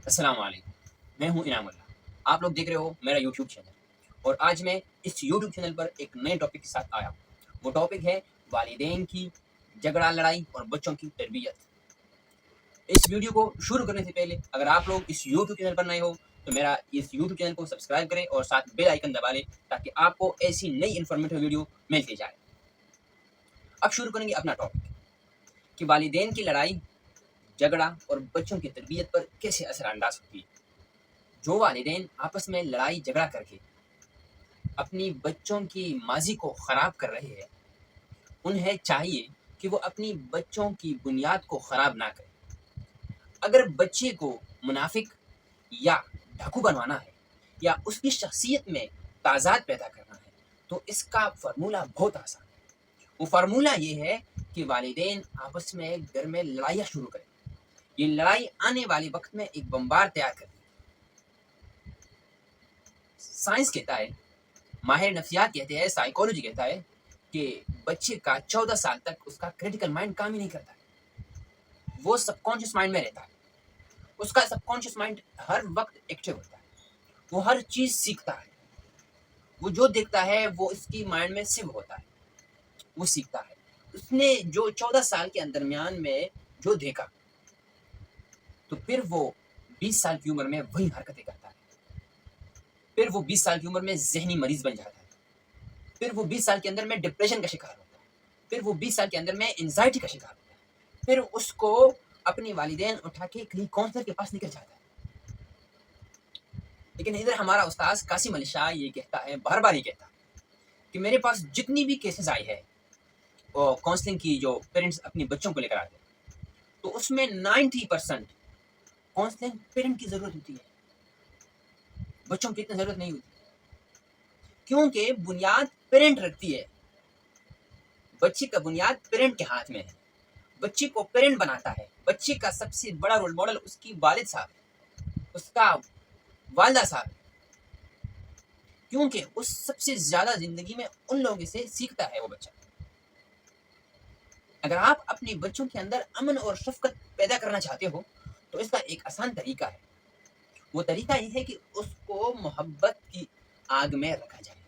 السلام علیکم، میں ہوں انعام اللہ۔ آپ لوگ دیکھ رہے ہو میرا یوٹیوب چینل، اور آج میں اس یوٹیوب چینل پر ایک نئے ٹاپک کے ساتھ آیا ہوں۔ وہ ٹاپک ہے والدین کی جھگڑا لڑائی اور بچوں کی تربیت۔ اس ویڈیو کو شروع کرنے سے پہلے اگر آپ لوگ اس یوٹیوب چینل پر نئے ہو تو میرا اس یوٹیوب چینل کو سبسکرائب کریں اور ساتھ بیل آئیکن دبا لیں تاکہ آپ کو ایسی نئی انفارمیٹیو ویڈیو ملتی جائے۔ اب شروع کریں گے اپنا ٹاپک کہ والدین کی لڑائی جھگڑا اور بچوں کی تربیت پر کیسے اثر انداز ہوتی ہے۔ جو والدین آپس میں لڑائی جھگڑا کر کے اپنی بچوں کی ماضی کو خراب کر رہے ہیں، انہیں چاہیے کہ وہ اپنی بچوں کی بنیاد کو خراب نہ کریں۔ اگر بچے کو منافق یا ڈاکو بنوانا ہے یا اس کی شخصیت میں تضاد پیدا کرنا ہے تو اس کا فارمولہ بہت آسان ہے۔ وہ فارمولہ یہ ہے کہ والدین آپس میں گھر میں لڑائیاں شروع کریں۔ یہ لڑائی آنے والے وقت میں ایک بمبار تیار کرتی ہے۔ سائنس کہتا ہے، ماہر نفسیات کہتے ہیں، سائیکالوجی کہتا ہے کہ بچے کا 14 سال تک اس کا کریٹیکل مائنڈ کام ہی نہیں کرتا ہے۔ وہ سب کانشیس مائنڈ میں رہتا ہے۔ اس کا سب کانشیس مائنڈ ہر وقت ایکٹیو ہوتا ہے۔ وہ ہر چیز سیکھتا ہے۔ وہ جو دیکھتا ہے وہ اس کی مائنڈ میں سیو ہوتا ہے۔ وہ سیکھتا ہے۔ اس نے جو 14 سال کے درمیان میں جو دیکھا تو پھر وہ 20 سال کی عمر میں وہی حرکتیں کرتا ہے۔ پھر وہ 20 سال کی عمر میں ذہنی مریض بن جاتا ہے۔ پھر وہ 20 سال کے اندر میں ڈپریشن کا شکار ہوتا ہے۔ پھر وہ 20 سال کے اندر میں انزائٹی کا شکار ہوتا ہے۔ پھر اس کو اپنی والدین اٹھا کے کہیں کاؤنسلر کے پاس نکل جاتا ہے۔ لیکن ادھر ہمارا استاذ قاسم علی شاہ یہ کہتا ہے، بار بار یہ کہتا ہے کہ میرے پاس جتنی بھی کیسز آئی ہے کاؤنسلنگ کی، جو پیرنٹس اپنی بچوں کو لے کر آتے ہیں، تو اس میں 90% کاؤنسلنگ پیرنٹ کی ضرورت ہوتی ہے، بچوں کی اتنی ضرورت نہیں ہوتی، کیونکہ بنیاد پیرنٹ رکھتی ہے۔ بچے کا بنیاد پیرنٹ کے ہاتھ میں ہے۔ بچے کو پیرنٹ بناتا ہے۔ بچے کا سب سے بڑا رول ماڈل اس کی والد صاحب ہے، اس کا والدہ صاحب ہے، کیونکہ اس سب سے زیادہ زندگی میں ان لوگوں سے سیکھتا ہے وہ بچہ۔ اگر آپ اپنے بچوں کے اندر امن اور شفقت پیدا کرنا چاہتے ہو تو اس کا ایک آسان طریقہ ہے۔ وہ طریقہ یہ ہے کہ اس کو محبت کی آگ میں رکھا جائے۔